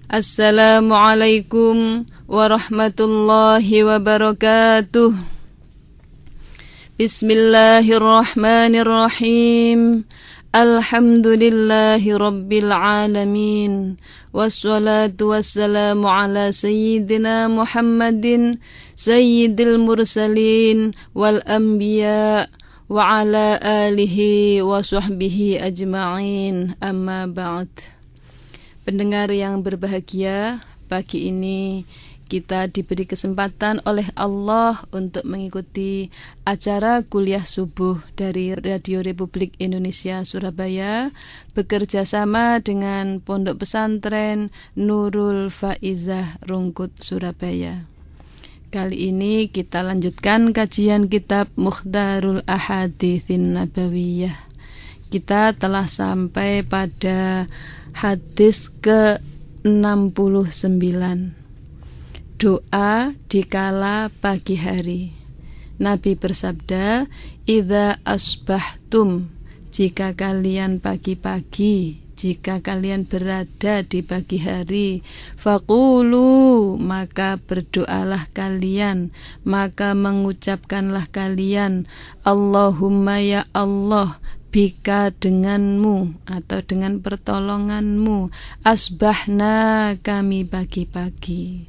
Assalamualaikum warahmatullahi wabarakatuh. Bismillahirrahmanirrahim. Alhamdulillahi rabbil alamin. Wassalatu wassalamu ala sayyidina Muhammadin sayyidil mursalin wal anbiya wa ala alihi wa sahbihi ajma'in. Amma ba'd. Pendengar yang berbahagia, pagi ini kita diberi kesempatan oleh Allah untuk mengikuti acara kuliah subuh dari Radio Republik Indonesia Surabaya bekerja sama dengan Pondok Pesantren Nurul Faizah Rungkut Surabaya. Kali ini kita lanjutkan kajian kitab Mukhtarul Ahaditsin Nabawiyah. Kita telah sampai pada hadis ke-69. Doa dikala pagi hari. Nabi bersabda, "Idza asbahtum," jika kalian pagi-pagi, jika kalian berada di pagi hari, faqulu, maka berdoalah kalian, maka mengucapkanlah kalian, Allahumma ya Allah, bika denganmu atau dengan pertolonganmu, asbahna kami pagi-pagi,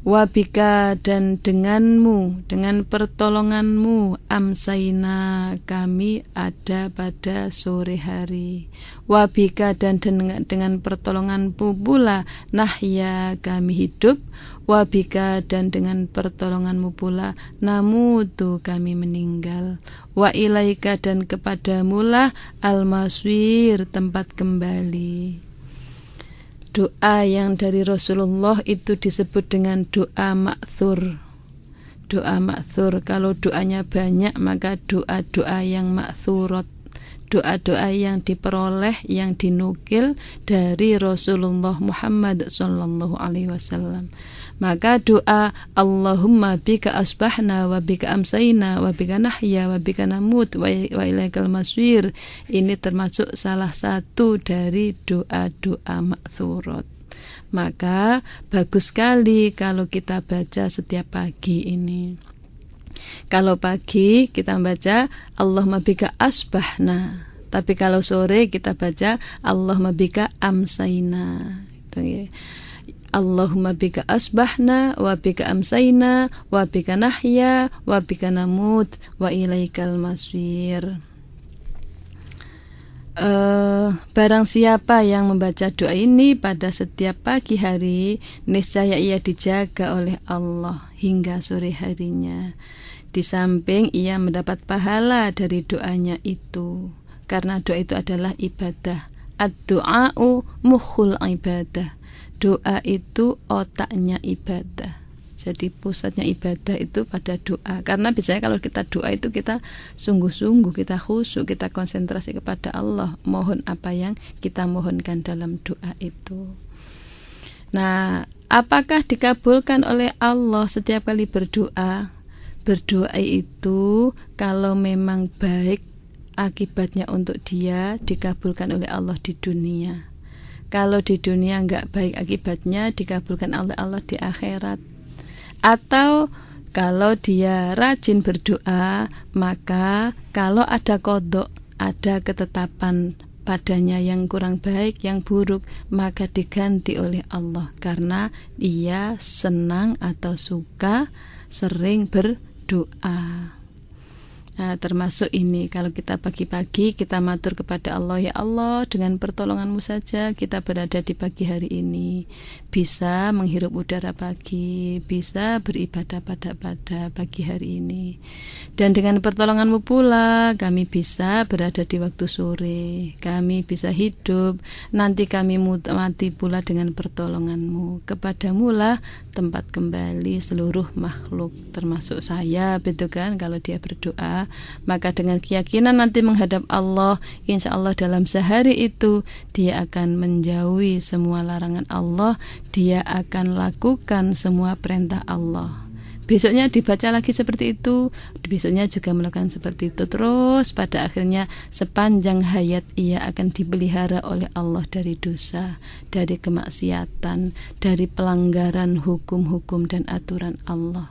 wabika dan denganmu, dengan pertolonganmu, amsaina kami ada pada sore hari, wabika dan dengan pertolonganmu pula, nahya kami hidup, wabika dan dengan pertolonganmu pula, namutu kami meninggal, wa ilaika dan kepadamulah al-maswir tempat kembali. Doa yang dari Rasulullah itu disebut dengan doa ma'thur. Doa ma'thur, kalau doanya banyak maka doa-doa yang ma'thurat, doa-doa yang diperoleh, yang dinukil dari Rasulullah Muhammad sallallahu alaihi wasallam. Maka doa Allahumma bika asbahna wa bika amsayna wa bika nahya wa bika namut wa ilaikal maswir, ini termasuk salah satu dari doa-doa ma'thurat. Maka bagus sekali kalau kita baca setiap pagi ini. Kalau pagi kita baca Allahumma bika asbahna, tapi kalau sore kita baca Allahumma bika amsayna. Itu ya. Allahumma bika asbahna wa bika amsayna wa bika nahya wa bika namut wa ilaikal maswir. Barang siapa yang membaca doa ini pada setiap pagi hari, niscaya ia dijaga oleh Allah hingga sore harinya. Di samping ia mendapat pahala dari doanya itu, karena doa itu adalah ibadah. Ad-du'a'u mukhul ibadah. Doa itu otaknya ibadah. Jadi pusatnya ibadah itu pada doa. Karena biasanya kalau kita doa itu kita sungguh-sungguh, kita khusyuk, kita konsentrasi kepada Allah, mohon apa yang kita mohonkan dalam doa itu. Nah, apakah dikabulkan oleh Allah setiap kali berdoa? Berdoa itu kalau memang baik, akibatnya untuk dia dikabulkan oleh Allah di dunia. Kalau di dunia enggak baik akibatnya, dikabulkan oleh Allah di akhirat. Atau kalau dia rajin berdoa, maka kalau ada qadha, ada ketetapan padanya yang kurang baik, yang buruk, maka diganti oleh Allah, karena dia senang atau suka sering berdoa. Nah, termasuk ini, kalau kita pagi-pagi kita matur kepada Allah, ya Allah, dengan pertolonganmu saja kita berada di pagi hari ini, bisa menghirup udara pagi, bisa beribadah pada pagi hari ini, dan dengan pertolonganmu pula kami bisa berada di waktu sore, kami bisa hidup, nanti kami mati pula dengan pertolonganmu. Kepadamulah tempat kembali seluruh makhluk, termasuk saya, betul kan? Kalau dia berdoa, maka dengan keyakinan nanti menghadap Allah, insya Allah dalam sehari itu dia akan menjauhi semua larangan Allah, dia akan lakukan semua perintah Allah. besoknya dibaca lagi seperti itu, besoknya juga melakukan seperti itu, terus pada akhirnya sepanjang hayat ia akan dipelihara oleh Allah dari dosa, dari kemaksiatan, dari pelanggaran hukum-hukum dan aturan Allah.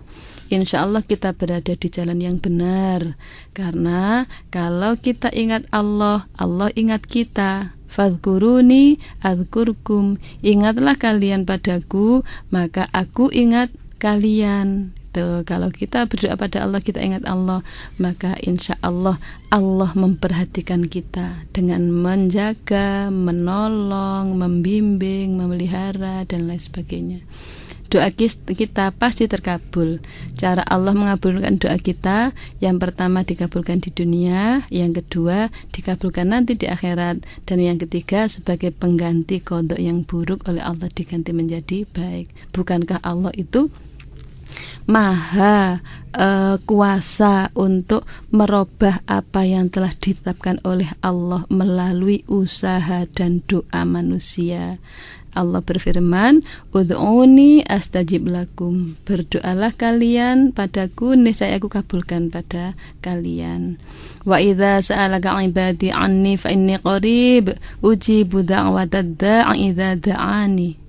Insya Allah kita berada di jalan yang benar, karena kalau kita ingat Allah, Allah ingat kita. Fadhkuruni adzkurkum, ingatlah kalian padaku, maka aku ingat kalian. Tuh, kalau kita berdoa pada Allah, kita ingat Allah, maka insya Allah Allah memperhatikan kita dengan menjaga, menolong, membimbing, memelihara dan lain sebagainya. Doa kita pasti terkabul. Cara Allah mengabulkan doa kita, yang pertama dikabulkan di dunia, yang kedua dikabulkan nanti di akhirat, dan yang ketiga sebagai pengganti qada yang buruk oleh Allah diganti menjadi baik. Bukankah Allah itu maha kuasa untuk merubah apa yang telah ditetapkan oleh Allah melalui usaha dan doa manusia? Allah berfirman, ud'uni astajib lakum, berdoalah kalian padaku, niscaya aku kabulkan pada kalian. Wa idza sa'alaka 'ibadi 'anni fa inni qarib ujibu da'watad da'i idza da'ani.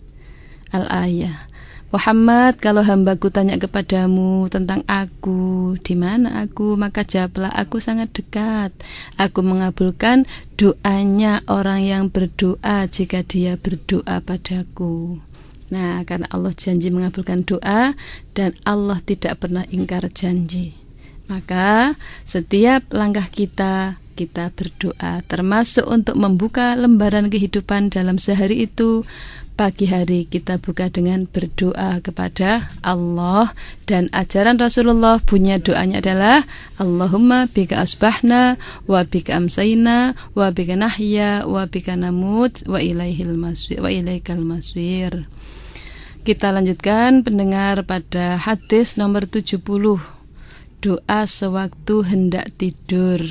Al-ayah. Muhammad, kalau hambaku tanya kepadamu tentang aku, di mana aku, maka jawablah, aku sangat dekat. Aku mengabulkan doanya orang yang berdoa jika dia berdoa padaku. Nah, karena Allah janji mengabulkan doa dan Allah tidak pernah ingkar janji, maka setiap langkah kita berdoa, termasuk untuk membuka lembaran kehidupan dalam sehari itu. Pagi hari kita buka dengan berdoa kepada Allah, dan ajaran Rasulullah punya doanya adalah Allahumma bika asbahna wa bika amsayna wa bika nahya wa bika namut wa ilaikal masir. Kita lanjutkan pendengar pada hadis nomor 70, doa sewaktu hendak tidur.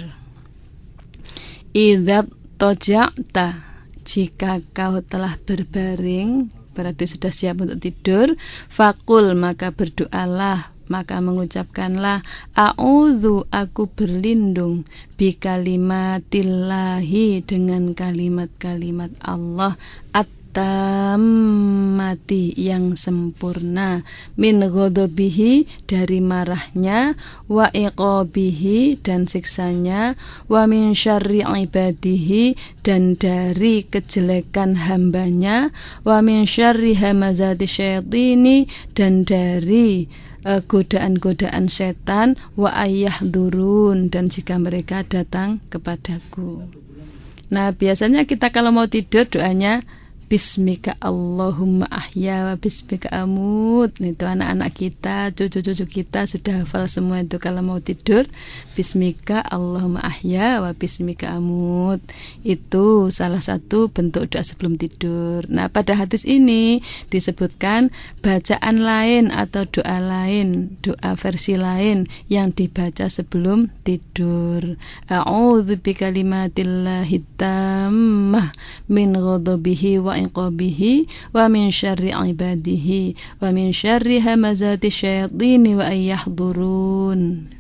Idza toja'ta, jika kau telah berbaring, berarti sudah siap untuk tidur, fakul, maka berdoalah, maka mengucapkanlah, a'udzu, aku berlindung, bi kalimatillahi, dengan kalimat-kalimat Allah, at-tammati, yang sempurna, min ghadabihi, dari marahnya, wa iqabihi, dan siksanya, wa min syarri ibadihi, dan dari kejelekan hambanya, wa min syarri hamazati syaitini, dan dari godaan-godaan setan, wa ayyahdurun, dan jika mereka datang kepadaku. Nah, biasanya kita kalau mau tidur doanya Bismika Allahumma ahya wa bismika amut. Itu anak-anak kita, cucu-cucu kita sudah hafal semua itu kalau mau tidur. Bismika Allahumma ahya wa bismika amut. Itu salah satu bentuk doa sebelum tidur. Nah, pada hadis ini disebutkan bacaan lain atau doa lain, doa versi lain yang dibaca sebelum tidur. A'udzu bikalimatillahi tammah min ghadabihi wa iqabihi wa min syarri ibadihi wa min syarri hamazati syaitini wa ayyahdurun.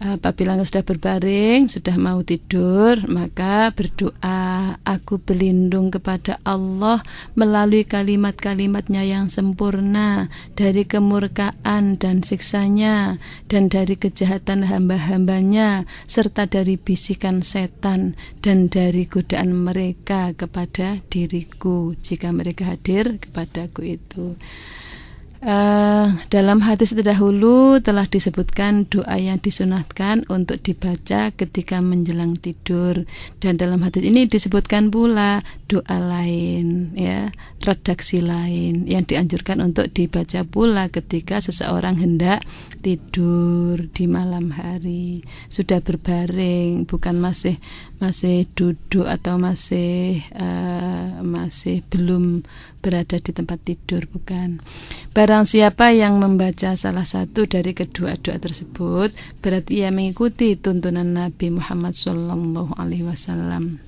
Apabila sudah berbaring, sudah mau tidur, maka berdoa, aku berlindung kepada Allah melalui kalimat-kalimatnya yang sempurna dari kemurkaan dan siksanya, dan dari kejahatan hamba-hambanya, serta dari bisikan setan dan dari godaan mereka kepada diriku jika mereka hadir kepadaku itu. Dalam hadis terdahulu telah disebutkan doa yang disunahkan untuk dibaca ketika menjelang tidur, dan dalam hadis ini disebutkan pula doa lain, ya, redaksi lain yang dianjurkan untuk dibaca pula ketika seseorang hendak tidur di malam hari, sudah berbaring, bukan masih duduk atau masih belum berada di tempat tidur, bukan. Barang siapa yang membaca salah satu dari kedua doa tersebut, berarti ia mengikuti tuntunan Nabi Muhammad SAW.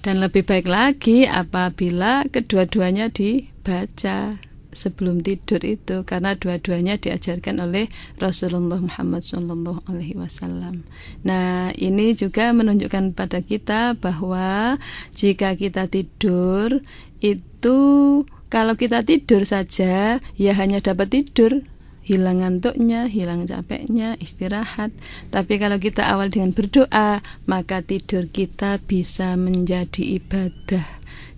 Dan lebih baik lagi apabila kedua-duanya dibaca sebelum tidur itu, karena dua-duanya diajarkan oleh Rasulullah Muhammad SAW. Nah, ini juga menunjukkan pada kita bahwa jika kita tidur itu, kalau kita tidur saja ya hanya dapat tidur, hilang ngantuknya, hilang capeknya, istirahat. Tapi kalau kita awal dengan berdoa, maka tidur kita bisa menjadi ibadah.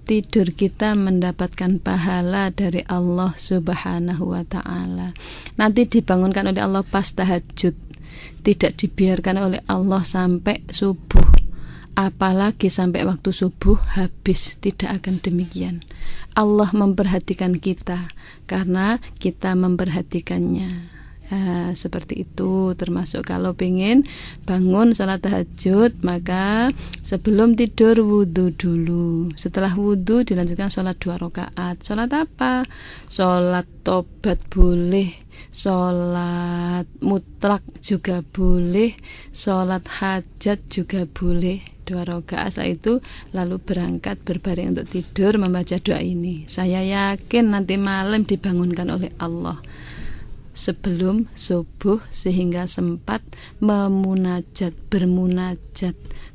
Tidur kita mendapatkan pahala dari Allah Subhanahu wa ta'ala. Nanti dibangunkan oleh Allah pas tahajud, tidak dibiarkan oleh Allah sampai subuh, apalagi sampai waktu subuh habis. Tidak akan demikian. Allah memperhatikan kita karena kita memperhatikannya. Seperti itu. Termasuk kalau pengen bangun salat tahajud, maka sebelum tidur wudhu dulu. Setelah wudhu dilanjutkan sholat 2 rakaat. Sholat apa? Sholat tobat boleh, sholat mutlak juga boleh, sholat hajat juga boleh, 2 rakaat. Setelah itu lalu berangkat berbaring untuk tidur membaca doa ini. Saya yakin nanti malam dibangunkan oleh Allah sebelum subuh, sehingga sempat bermunajat,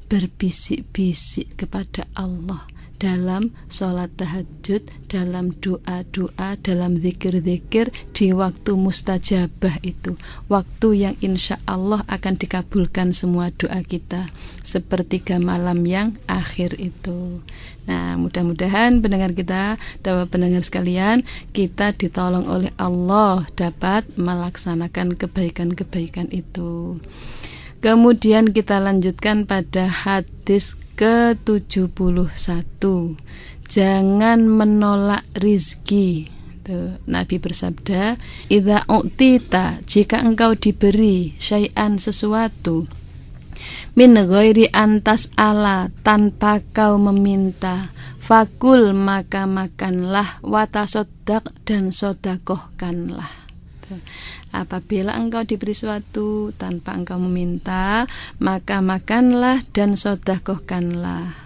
berbisik-bisik kepada Allah dalam sholat tahajud, dalam doa-doa, dalam zikir-zikir di waktu mustajabah itu, waktu yang insya Allah akan dikabulkan semua doa kita, sepertiga malam yang akhir itu. Nah, mudah-mudahan pendengar kita, pendengar sekalian, kita ditolong oleh Allah dapat melaksanakan kebaikan-kebaikan itu. Kemudian kita lanjutkan pada hadis ke-71. Jangan menolak rizki. Nabi bersabda, idza u'tita, jika engkau diberi syai'an sesuatu, min ghairi antas ala, tanpa kau meminta, fakul, maka makanlah, watasoddaq, dan sodakohkanlah. Apabila engkau diberi sesuatu tanpa engkau meminta, maka makanlah dan sodakohkanlah.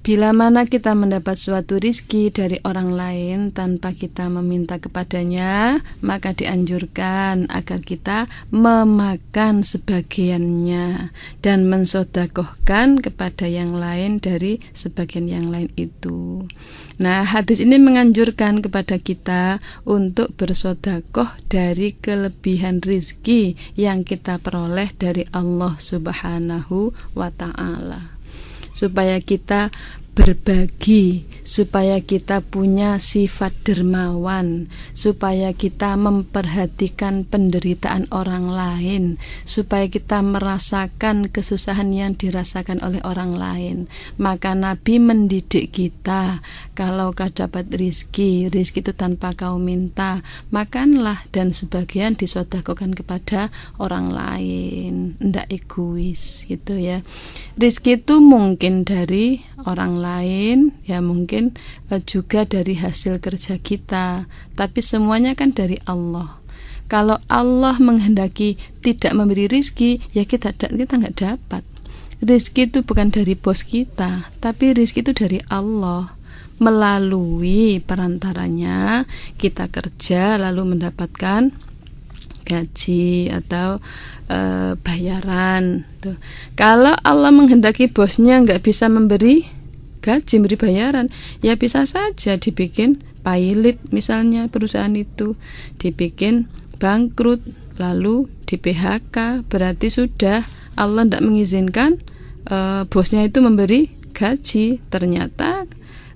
Bila mana kita mendapat suatu rizki dari orang lain tanpa kita meminta kepadanya, maka dianjurkan agar kita memakan sebagiannya dan mensodakohkan kepada yang lain dari sebagian yang lain itu. Nah, hadis ini menganjurkan kepada kita untuk bersodakoh dari kelebihan rizki yang kita peroleh dari Allah Subhanahu wa ta'ala, supaya kita berbagi, supaya kita punya sifat dermawan, supaya kita memperhatikan penderitaan orang lain, supaya kita merasakan kesusahan yang dirasakan oleh orang lain. Maka Nabi mendidik kita, kalau kau dapat rizki itu tanpa kau minta, makanlah dan sebagian disodakokan kepada orang lain, ndak egois gitu ya. Rizki itu mungkin dari orang lain, ya mungkin juga dari hasil kerja kita, tapi semuanya kan dari Allah. Kalau Allah menghendaki tidak memberi rizki, ya kita nggak dapat. Rizki itu bukan dari bos kita, tapi rizki itu dari Allah. Melalui perantaranya kita kerja lalu mendapatkan gaji atau bayaran tuh. Kalau Allah menghendaki bosnya nggak bisa memberi gaji, memberi bayaran, ya bisa saja dibikin pailit, misalnya perusahaan itu dibikin bangkrut lalu di PHK. Berarti sudah Allah tidak mengizinkan bosnya itu memberi gaji. Ternyata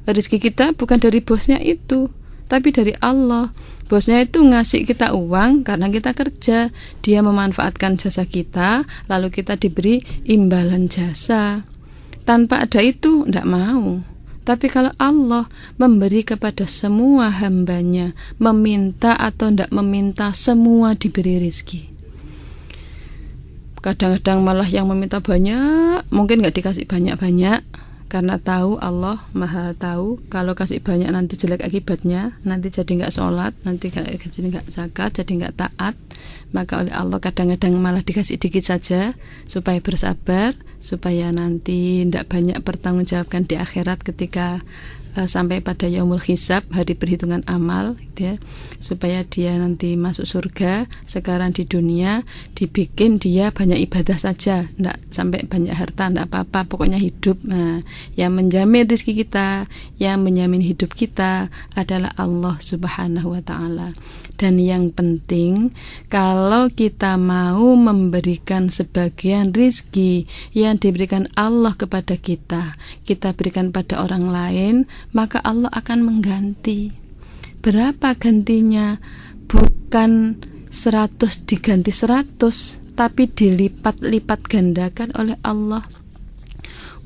rezeki kita bukan dari bosnya itu, tapi dari Allah. Bosnya itu ngasih kita uang karena kita kerja, dia memanfaatkan jasa kita, lalu kita diberi imbalan jasa. Tanpa ada itu tidak mau. Tapi kalau Allah memberi kepada semua hambanya, meminta atau tidak meminta, semua diberi rezeki. Kadang-kadang malah yang meminta banyak, mungkin nggak dikasih banyak-banyak, karena tahu Allah maha tahu, kalau kasih banyak nanti jelek akibatnya, nanti jadi nggak sholat, nanti jadi nggak zakat, jadi nggak taat. Maka oleh Allah kadang-kadang malah dikasih dikit saja supaya bersabar, supaya nanti tidak banyak pertanggungjawabkan di akhirat ketika sampai pada yaumul hisab, hari perhitungan amal gitu ya, supaya dia nanti masuk surga. Sekarang di dunia dibikin dia banyak ibadah saja, enggak sampai banyak harta, enggak apa-apa, pokoknya hidup. Nah, yang menjamin rezeki kita, yang menjamin hidup kita adalah Allah Subhanahu wa taala. Dan yang penting, kalau kita mau memberikan sebagian rizki yang diberikan Allah kepada kita, kita berikan pada orang lain, maka Allah akan mengganti. Berapa gantinya? Bukan 100 diganti 100, tapi dilipat-lipat gandakan oleh Allah.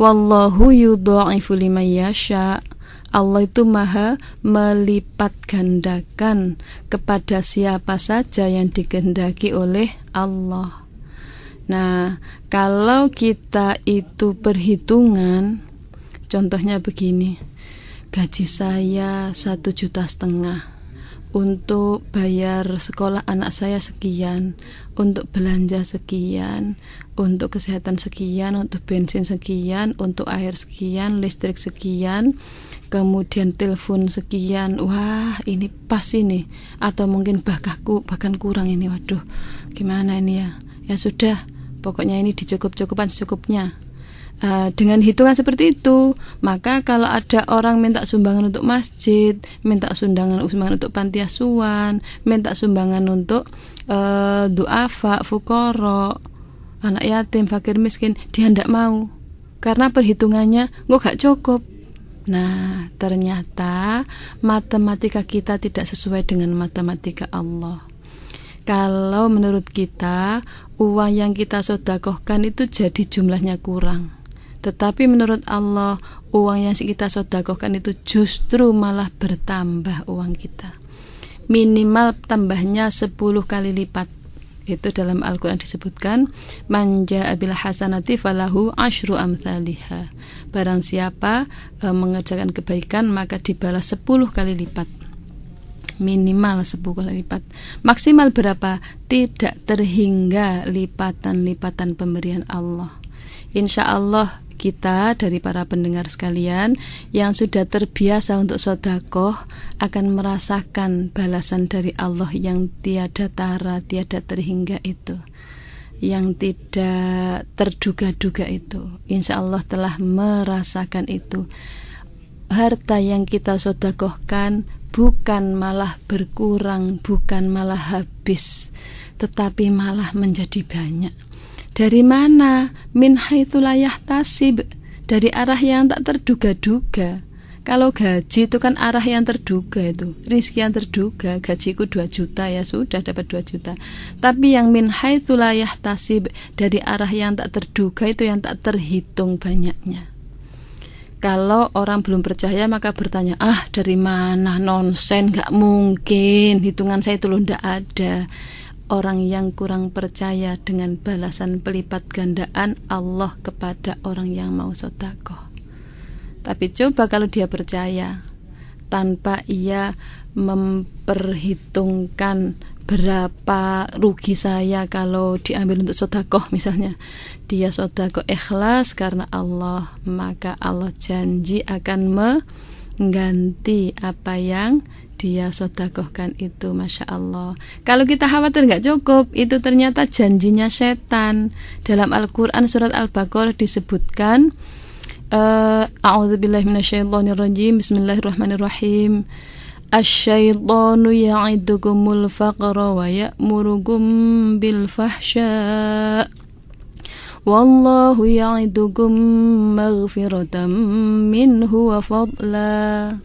Wallahu yudha'ifu liman yasha. Allah itu maha melipat gandakan kepada siapa saja yang dikehendaki oleh Allah. Nah, kalau kita itu perhitungan, contohnya begini, gaji saya 1,5 juta, untuk bayar sekolah anak saya sekian, untuk belanja sekian, untuk kesehatan sekian, untuk bensin sekian, untuk air sekian, listrik sekian, kemudian telepon sekian. Wah, ini pas ini, atau mungkin bahkan kurang ini. Waduh, gimana ini ya? Ya sudah, pokoknya ini dicukup-cukupan secukupnya. Dengan hitungan seperti itu, maka kalau ada orang minta sumbangan untuk masjid, minta sumbangan untuk panti asuhan, minta sumbangan untuk duafa, fukoro, anak yatim, fakir miskin, dia tidak mau, karena perhitungannya kok gak cukup. Nah, ternyata matematika kita tidak sesuai dengan matematika Allah. Kalau menurut kita, uang yang kita sedekahkan itu jadi jumlahnya kurang. Tetapi menurut Allah, uang yang kita sedekahkan itu justru malah bertambah uang kita. Minimal tambahnya 10 kali lipat. Itu dalam Al-Quran disebutkan, man jaa bil hasanati falahu asyru amsalihha. Barang siapa mengerjakan kebaikan, maka dibalas 10 kali lipat. Minimal 10 kali lipat. Maksimal berapa? Tidak terhingga lipatan-lipatan pemberian Allah. Insya Allah kita dari para pendengar sekalian yang sudah terbiasa untuk sedekah akan merasakan balasan dari Allah yang tiada tara, tiada terhingga itu, yang tidak terduga-duga itu. Insya Allah telah merasakan itu. Harta yang kita sedekahkan bukan malah berkurang, bukan malah habis, tetapi malah menjadi banyak. Dari mana? Min haitsu la yahtasib, dari arah yang tak terduga-duga. Kalau gaji itu kan arah yang terduga, itu rezeki yang terduga. Gajiku 2 juta, ya sudah dapat 2 juta. Tapi yang min haitsu la yahtasib, dari arah yang tak terduga, itu yang tak terhitung banyaknya. Kalau orang belum percaya maka bertanya, dari mana? Nonsen, gak mungkin, hitungan saya itu loh ndak ada. Orang yang kurang percaya dengan balasan pelipat gandaan Allah kepada orang yang mau sedekah. Tapi coba kalau dia percaya, tanpa ia memperhitungkan berapa rugi saya kalau diambil untuk sedekah, misalnya dia sedekah ikhlas karena Allah, maka Allah janji akan mengganti apa yang dia sedekahkan itu. Masya Allah. Kalau kita khawatir gak cukup, itu ternyata janjinya setan. Dalam Al-Quran surat Al-Baqarah disebutkan, a'udzubillahi minasyaitonirrajim, bismillahirrahmanirrahim, asyaitonu ya'idukumul faqra wa ya'murukum bil fahsya wallahu ya'idukum maghfiratan minhu wa fadla.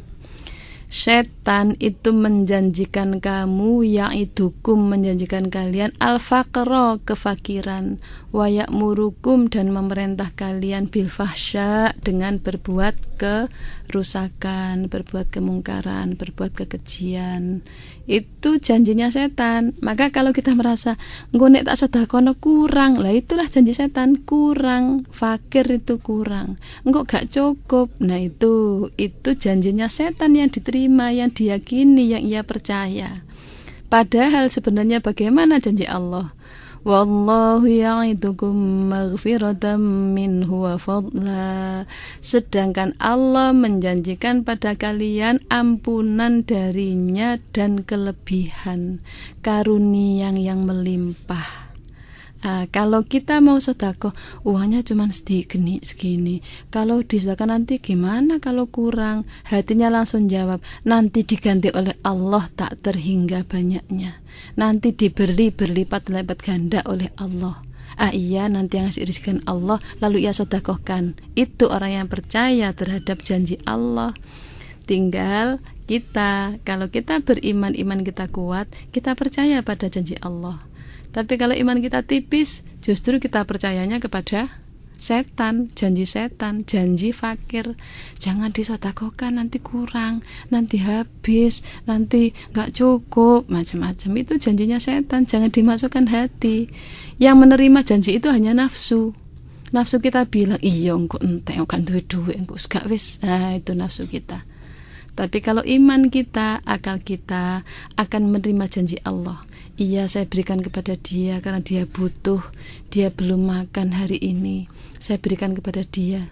Setan itu menjanjikan kamu, ya'idukum menjanjikan kalian, al-faqra kefakiran, wa ya'murukum dan memerintah kalian bil fahsya dengan berbuat kerusakan, berbuat kemungkaran, berbuat kekejian. Itu janjinya setan. Maka kalau kita merasa engko nek tak sedekahno kurang, lah itulah janji setan, kurang, fakir itu kurang, engko gak cukup. Nah itu janjinya setan yang diterima, yang diyakini, yang ia percaya. Padahal sebenarnya bagaimana janji Allah? Wallahu ya'idukum maghfiratan minhu wa fadla. Sedangkan Allah menjanjikan pada kalian ampunan darinya dan kelebihan, karunia yang melimpah. Kalau kita mau sedekah, uangnya cuma segini. Kalau disedekahkan nanti gimana kalau kurang? Hatinya langsung jawab, nanti diganti oleh Allah tak terhingga banyaknya. Nanti diberi berlipat-lipat ganda oleh Allah. Iya, nanti yang ngasih rizki Allah, lalu ia sedekahkan. Itu orang yang percaya terhadap janji Allah. Tinggal kita, kalau kita beriman, iman kita kuat, kita percaya pada janji Allah. Tapi kalau iman kita tipis, justru kita percayanya kepada setan, janji fakir. Jangan disedekahkan, nanti kurang, nanti habis, nanti gak cukup, macam-macam. Itu janjinya setan, jangan dimasukkan hati. Yang menerima janji itu hanya nafsu. Nafsu kita bilang, iya engko entek, kan duwe-duwe, engko gak wis. Nah, itu nafsu kita. Tapi kalau iman kita, akal kita akan menerima janji Allah. Iya, saya berikan kepada dia karena dia butuh, dia belum makan hari ini, saya berikan kepada dia.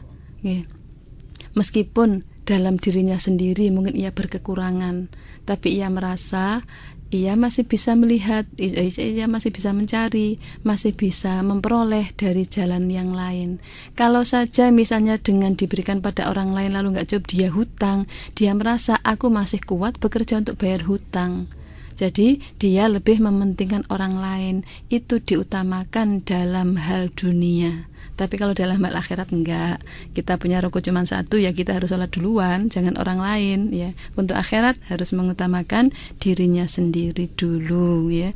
Meskipun dalam dirinya sendiri mungkin ia berkekurangan, tapi ia merasa ia masih bisa melihat, ia masih bisa mencari, masih bisa memperoleh dari jalan yang lain. Kalau saja misalnya dengan diberikan pada orang lain lalu gak cukup, dia hutang, dia merasa aku masih kuat bekerja untuk bayar hutang. Jadi dia lebih mementingkan orang lain, itu diutamakan dalam hal dunia. Tapi kalau dalam hal akhirat enggak. Kita punya rukun cuma satu, ya kita harus sholat duluan, jangan orang lain ya. Untuk akhirat harus mengutamakan dirinya sendiri dulu ya.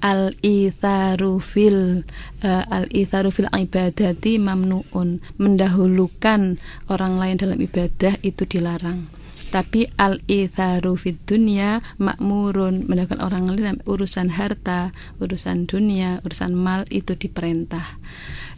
Al-itharu fil ibadati mamnuun. Mendahulukan orang lain dalam ibadah itu dilarang. Tapi al-itharu fid dunya makmurun, mendahulukan orang lain dalam urusan harta, urusan dunia, urusan mal itu diperintah.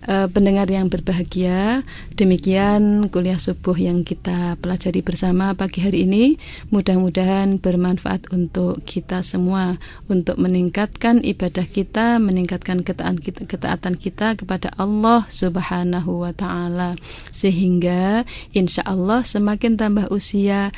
Pendengar yang berbahagia, demikian kuliah subuh yang kita pelajari bersama pagi hari ini. Mudah-mudahan bermanfaat untuk kita semua, untuk meningkatkan ibadah kita, meningkatkan ketaatan kita kepada Allah Subhanahu wa ta'ala, sehingga insya Allah semakin tambah usia,